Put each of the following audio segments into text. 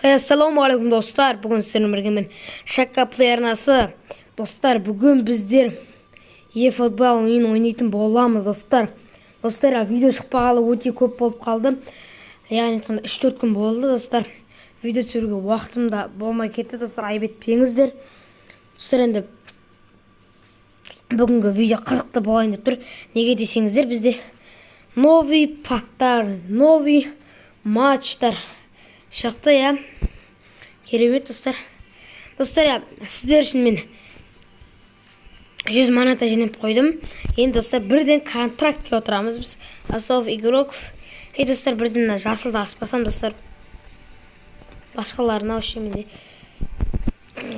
Ассалаумағалейкум достар, бүгін сіздермен бірге мен Шакка Плей арнасы. Достар, бүгін біздер e-футбол ойын ойнайтын боламыз достар. Достар, видео шықпағалы өте көп болып қалды. Яғни 3-4 күн болды достар. Видео түсіруге уақытым да болмай кетті достар, айып етпеңіздер. Достар, енді бүгінгі видео қызықты болайын деп тұр. Неге десеңіздер, бізде новый пактар, новый матчтар шықты, я. Керемет достар. Достар, я, сіздер үшін мен 100 монета жинап қойдым. Енді достар, бірден контрактке отырамыз біз. Асов игроков. Достар, бірден жасылды аспасам достар. Басқаларына өшеменде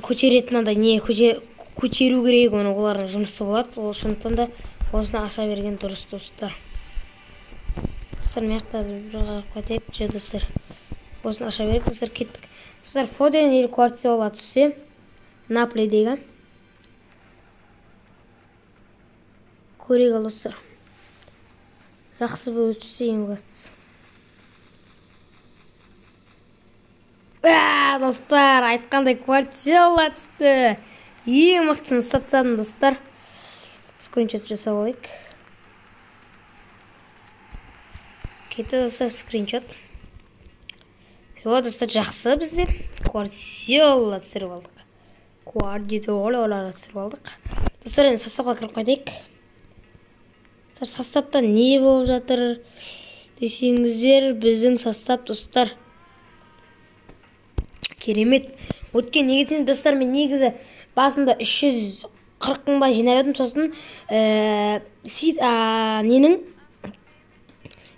көтеретін андай не көтеру керек, оны олардың жұмысы болады. Ол шындықтан да осыны аша берген дұрыс достар. Достар, мияқта бір қарап қайтайық. Жо достар, осыны аша берек достар, кеттік. Достар, Фоден или Гвардиола түссе, Наполидегі көрейік ал достар. Жақсы болып түссе ең бастысы. Достар, айтқандай Гвардиола түсті. Ең мықтысын ұстап тастадым достар. Скриншот жасап алайық. Кетті достар, скриншот. Вот достар, жақсы бізде Гвардиола түсіріп алдық. Гвардиола түсіріп алдық. Достар, енді составға кіріп қайтайық. Составта не болып жатыр десеңіздер, біздің состав достар керемет. Өткен негізінде достар, мен негізі басында 340 мың ба жинап едім, сосын ненің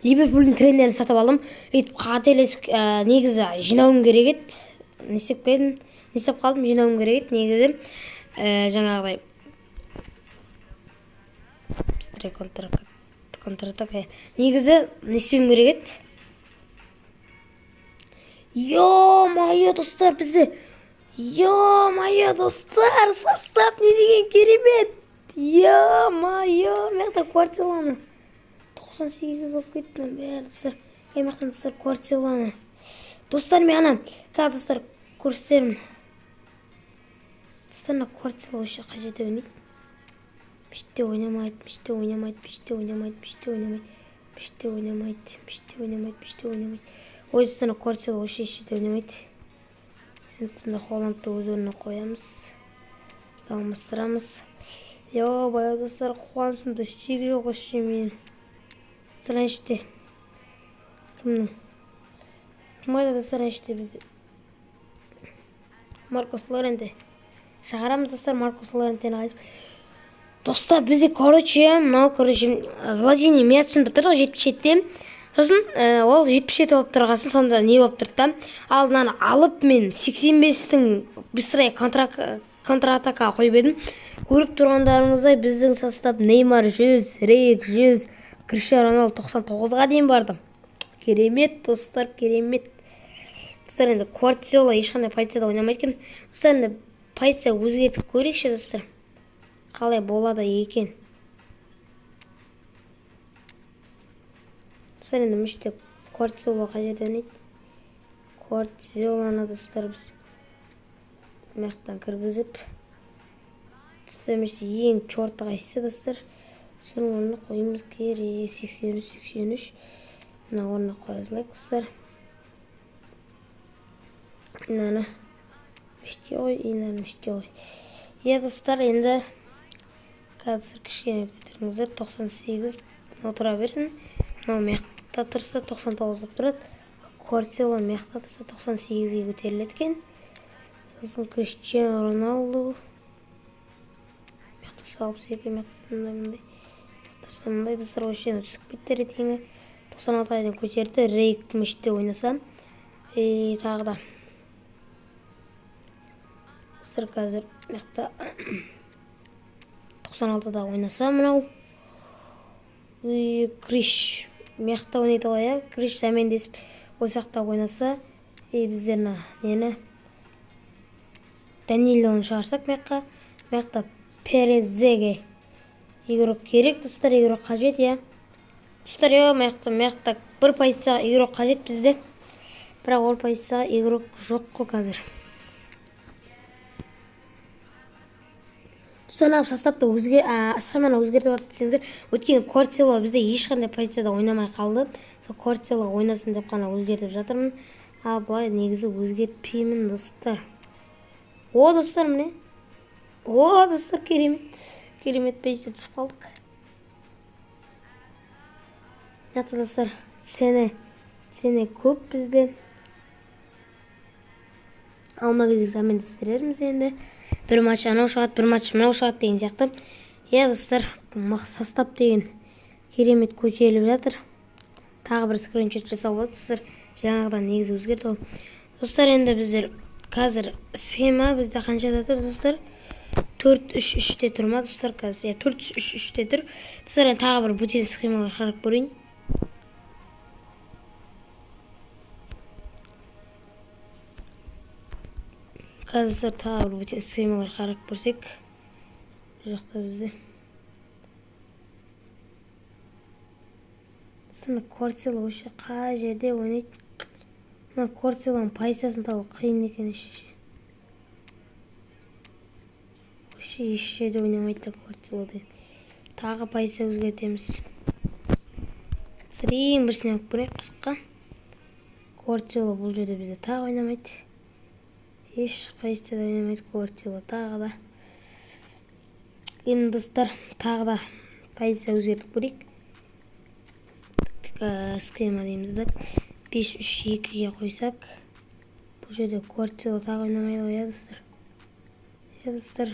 Ливерпульдің тренерін сатып алдым. Өйтіп қателесіп негізі жинауым керек еді. Не істеп қалдым, жинауым керек еді. Негізі жаңағыдай контратака. Негізі не істеуім керек еді. Ё-майо достар, бізде ё-майо достар, состав не деген керемет. Ё-майо, мияқта Гвардиоланы 98 болып кетті бәрі достар. Мияқтан достар Гвардиоланы. Достар, мен анам қазір достар көрсетермін. Достар, Гвардиола өше қажет ойнайды. Біште ойнамайды. Ой, достар, Гвардиола өше еште ойнамайды. Сондықтан Холландты өз орнына қоямыз. Алмастырамыз. Ё-майо достар, қуанышымда шек жоқ өше мен. Сырайшты. Кімнің? Кім айда достар әшті бізде? Маркос Лоренте. Шағарамыз достар, Маркос Лорентені қайтып. Достар, бізде Владимир Мячында тұрды 77-те. Сосын ол 77 болып тұрғасын, сонда не болып тұрды? Алдынан алып мен 85-тің быстрай контратака қойып едім. Көріп тұрғандарыңыздай біздің состав Неймар 100, Рейк 100, Криштиану Роналду 99-ға дейін барды. Керемет достар, керемет. Достар, енді Гвардиола ешқандай позицияда ойнамайды екен. Достар, енді позиция өзгертіп көрейікші достар. Қалай болады екен. Достар, енді мүште Гвардиола қажет ойнайды. Гвардиоланы достар біз мияқтан кіргізіп. Достар, мүште ең чорты қайсысы достар. Соның орнына қойымыз керек. 83. Мына орнына қойызылайық достар. Мынаны мүште қой, мүште қой. Достар, енді қазір кішкене өттеріңіздер 98 отыра берсін. Мынау мияқта тұрса 99 болып тұрады. Гвардиола мияқта тұрса 98-ге көтеріледі екен. Сосын Криштиану Роналду мияқта 62, мияқта мындай достар өшені түсіп кетті рейтингі. 96-ден көтерді. Рейк мүште ойнасам. Тағы да. Достар, қазір мияқта 96-да ойнасам мынау. Криш мияқта ойнайды ғой, Криш замендесіп ойсақта ойнаса. Біздер нені? Данилоны шығарсақ мияққа. Мияқта Перезеге игрок керек, достар, игрок қажет, я. Достар, мияқта бір позицияға игрок қажет бізде. бірақ ол позицияға игрок жоқ қой қазір. Достар, составты схеманы өзгертіп алып десеңіздер, өйткені Квартелло бізде ешқандай позицияда ойнамай қалды. Сол Квартелло ойнасын деп қана өзгертіп жатырмын. Ал былай негізі өзгертпеймін, достар. Достар, міне. Достар, керемет. Керемет позиция түсіп қалдық. Жақты достар, цене көп бізде. Алма кезек замен істерерміз енді. Бір матч анау шығады, бір матч мынау шығады деген сияқты. Достар, состав деген керемет көтеріліп жатыр. Тағы бір скриншот жасауға болады, достар. Жаңағыдан негізі өзгерді. Достар, енді біздер қазір схема бізде қаншада тұр, достар? 4-3-3-те тұр ма, достар, қазір? 4-3-3-те тұр. Достар, тағы бір бөтен схемалар қарап көрейін. Қазір тағы бір бөтен схемалар қарап көрсек. Бұл жақта бізде. Сыны Квартелло өше қай жерде ойнайды. Мына Квартеллоның позициясын табу қиын екен еше. Өше еш жерде ойнамайды Квартеллода. Тағы позиция өзгертеміз. Ең бірсіне өк көрейік қысқа. Квартелло бұл жерде бізде тағы ойнамайды. Еш позицияда ойнамайды Квартелло тағы да. Енді достар, тағы да позиция өзгертіп көрейік. Схема деймізді. 5-3-2-ге қойсақ. Бұл жерде Квартелло тағы ойнамайды ғой, достар. Достар,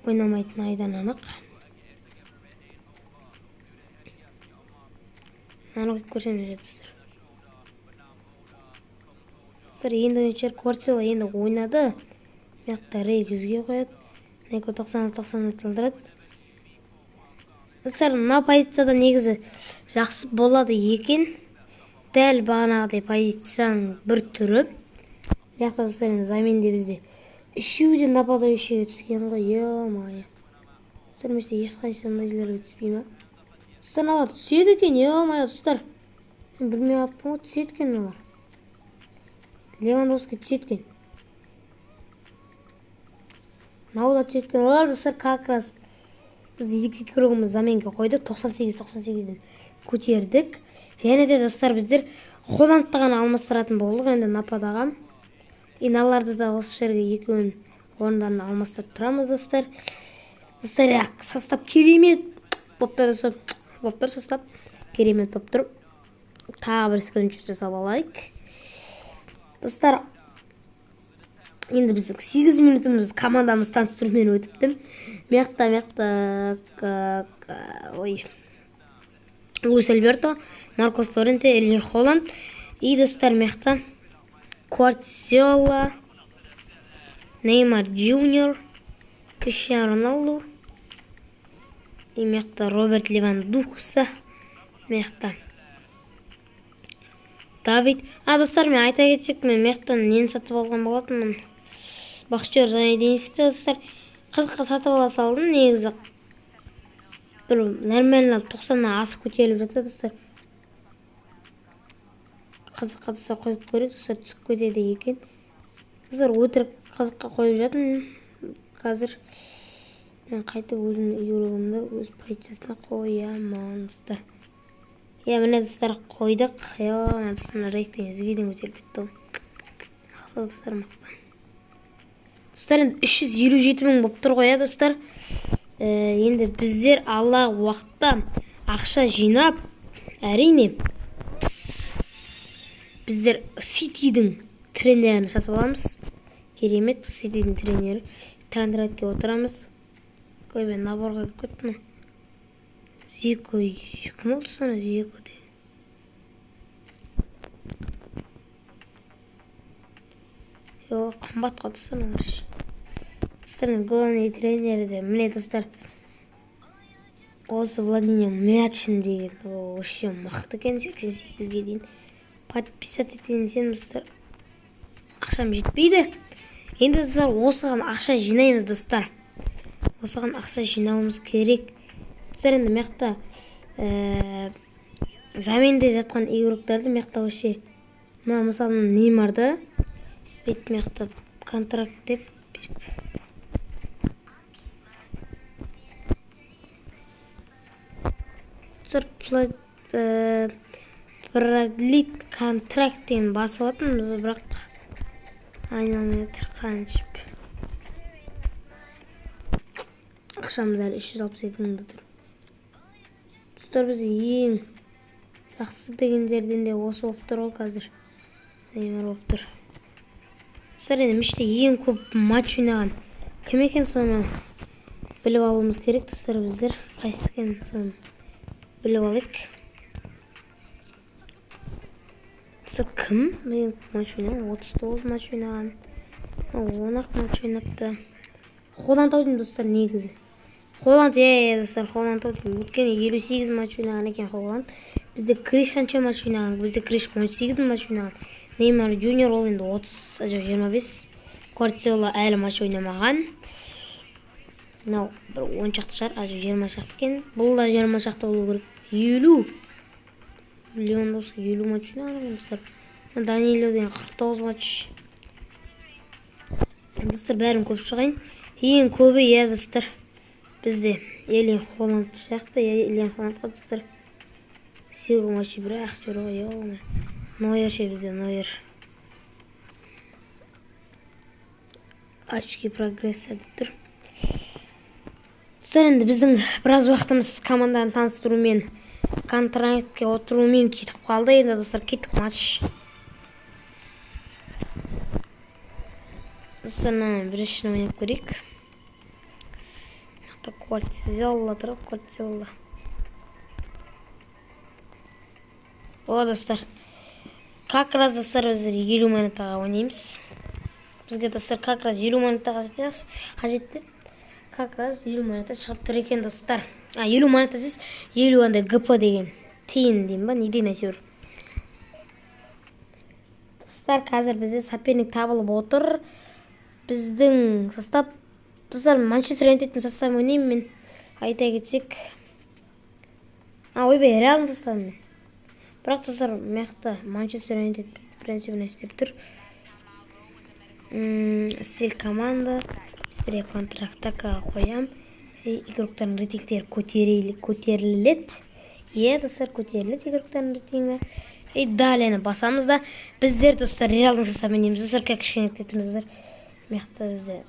ойнамайтын айдан анық. Анық көрсем де достар. Достар, енді ойыншылар Квартелло енді ойнады. Мияқта Рей 100-ге қояды. Неко 90-90 тылдырады. Достар, мына позицияда негізі жақсы болады екен. Дәл бағанағыдай позицияның бір түрі. Мияқта достар, енді заменде бізде үшеуден нападающийге түскен ғой. Е-мая. Достар, мәште ешқайсы мынайларға түспей ма? Достар, алар түседі екен. Е-мая, достар. Мен білмей алыппын ғой, түседі екен алар. Левандовский түседі екен. Науда түседі екен. Алар, достар, как раз біз екі игрогымыз заменге қойдық. 98-98-ден көтердік. Және де, достар, біздер Холландтыған алмастыратын болдық. Енді нападаға. Иналарды да осы жерге екеуін орындарын алмастырып тұрамыз, достар. Достар, состав керемет болып тұр, достар. Состав керемет болып тұр. Тағы бір скриншот жасап алайық. Достар, енді біздің 8 минутымыз командамыз таныстырумен өтіпті. Мияқта, Луис Альберто, Маркос Лоренте, Эрлин Холланд. И, достар, мияқта Квартелло, Неймар Джуниор, Криштиану Роналду. И мияқта Роберт Левандовски. Мияқта Давид. Достар, мен айта кетсек, мен мияқтан нені сатып алған болатынмын. Бахтияр Зайнеддиновті, достар, қызыққа сатып ала салдым. Негізі бір нормально 90-нан асып көтеріліп жатса, достар. Қызыққа достар қойып көрейік, достар, түсіп кетеді екен. Достар, өтірік қызыққа қойып жатырмын. Қазір мен қайтып өзімнің игрогымды өз позициясына қоямын, достар. Міне, достар, қойдық. Мен достар, рейктен өзгеден өтеліп кетті. Мақта, достар, мақта. Достар, енді 357 мың болып тұр ғой, достар. Енді біздер алдағы уақытта ақша жинап, әрине біздер Ситидің тренерін сатып аламыз. Керемет, Ситидің тренері. Контрактке отырамыз. Қой, мен наборға кеттім. Зико, кім олды соны Зико деген? Қымбат қалды соны қараш. Достардың главный тренері де, міне, достар, осы Владимир Мячин деген, вообще мықты екен, 88-ге дейін подписать еткен сен, достар. Ақшам жетпейді. Енді, достар, осыған ақша жинаймыз, достар. Осыған ақша жинауымыз керек. Достар, енді мияқта заменде жатқан игроктарды мияқта вообще мына мысалы Неймарды бүйтмекті контракт деп продлить контракт деген басып жатырмыз, бірақ айналмай жатыр. Қаншып ақшамыз әлі 362 мыңда тұр. Достар, бізде ең жақсы дегендерден де осы болып тұр ғой қазір. Неймар болып тұр. Достар, енді мешітте ең көп матч ойнаған кім екен, соны біліп алуымыз керек. Достар, біздер қайсысы екен соны біліп алайық. Достар, кім ең көп матч ойнаған? 39 матч ойнаған. 10-ақ матч ойнапты. Холланд аудин, достар, негізі. Холланд, достар, Холланд аудин. Өткені 58 матч ойнаған екен Холланд. Бізде Криш қанша матч ойнаған? Бізде Криш 18 матч ойнаған. Неймар Junior ол енді 25. Квартиола әлі матч ойнамаған. Мынау бір 10 шақты шығар, 20 шақты екен. Бұл да 20 шақты болу керек. 50 миллион болса 50 матч ойнаған, достар. Данило деген 49 матч. Достар, бәрін көп шығайын. Ең көбі, достар, бізде Елен Холланд сияқты. Елен Холландқа, достар, 8 матчы бірақ жүр ғой. Нойер ше, бізде Нойер. Очки прогресса деп тұр. Достар, енді біздің біраз уақытымыз команданы таныстырумен, контрактке отырумен кетіп қалды. Енді, достар, кеттік матч. Достар, бірінші ойнап көрейік. Квартиола тұр, Квартиола. О, достар, как раз, достар, біздер 50 минутаға ойнаймыз. Бізге, достар, как раз 50 минутаға қажетті. Как раз 50 минута шығып тұр екен, достар. 50 минута сіз 50 андай ГП деген тиын деймін ба, не дейін әйтеуір. Достар, қазір бізде соперник табылып отыр. Біздің состав, достар, Манчестер Юнайтедтің составын ойнаймын мен. Айта кетсек. Ойбай, Реалдың составын. Бірақ, достар, мықты Манчестер Юнайтед принципіне істеп тұр. Стиль команда. Біздерге контрактаға қоям. Игроктардың рейтингтері көтеріледі. Достар, көтеріледі игроктардың рейтингі. Далее басамыз да. Біздер, достар, Реалдың составын дейміз. Достар, как кішкенекте тұрмыздар. Мықты бізде.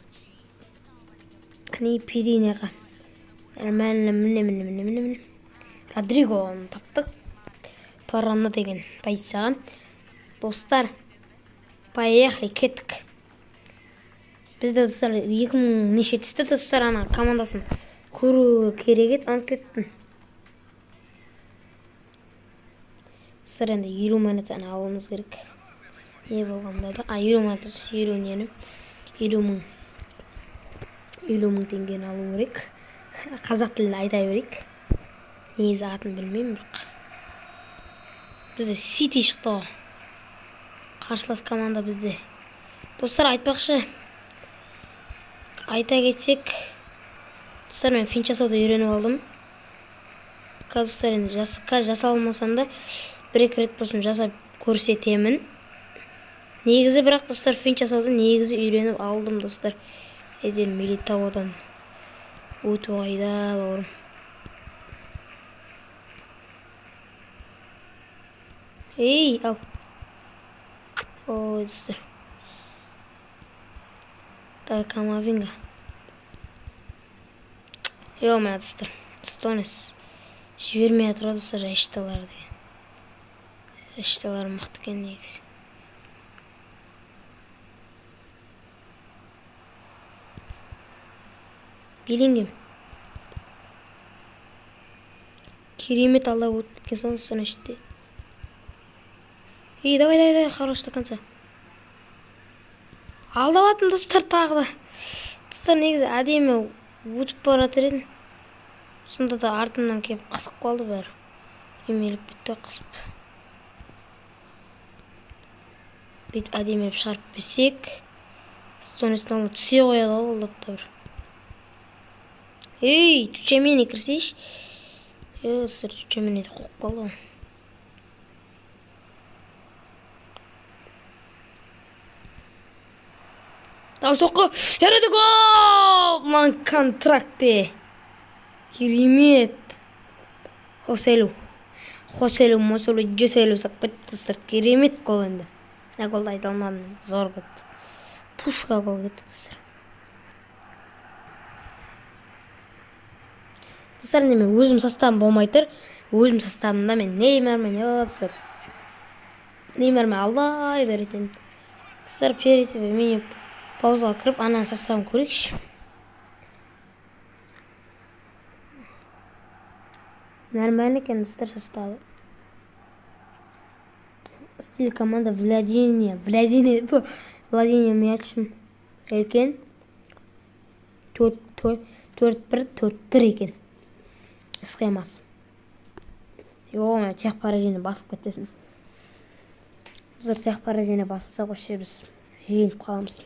Пиринеға. Міне. Родриго таптық. Параны деген позицияға. Достар, поехали, кеттік. Бізде, достар, 2000 неше түсті, достар, ана командасын көру керек еді, анып кеттім. Достар, енді 50 минутаны алуымыз керек. Не болғанда да? 50 минута 50 нені? 50 мың теңгені алу керек. Қазақ тілін айта берейік. Негізі атын білмеймін, бірақ. Бізде Сити шықты. Қарсылас команда бізде. Достар, айтпақшы. Айта кетсек. Достар, мен финт жасауды үйреніп алдым. Достар, енді жасалмасам да бір-екі рет болсын жасап көрсетемін. Негізі, бірақ, достар, финт жасауды негізі үйреніп алдым, достар. Едел Милитаудан өту қайда, бауырым. Ал. Ой, достар. Давай, Камавинга. Мә, достар. Стонес. Жібермей атыра, достар, әшталар деген. Әшталар мықты кен негізі. Белингем. Керемет алда өткен соң достар әшітте. Давай, хорош до конца. Алдаватым, достар, тағы да. Достар, негізі әдемі өтіп баратыр едім. Сонда да артымнан кеп қысып қалды бәрі. Емеліп бітті қысып. Бүйтіп әдемеліп шығарып берсек. Стонестің алды түсе қояды ол допта бір. Тучамені кірсейш. Достар, Тучамені де қоқып қалды. Дауыс соққы. Жарады, гол! Ман контракте. Керемет. Хоселу, Мосулу, Жоселу сақпет қыздар. Керемет гол енді. Голды айта алмадым. Зор кетті. Пушка гол кетті қыздар. Қыздар, мен өзім составым болмай тұр. Өзім составымда мен Неймармен алдай беретін. Қыздар, перед мен паузаға кіріп, ананың составын көрейікші. Нормально екен достар составы. Стиль команда владение мячын екен. 4-1-4-1 екен. Схемасы. Мен тех поражение басып кетесін. Қыздар, тех поражение басылса қойшы біз жеңіліп қаламыз.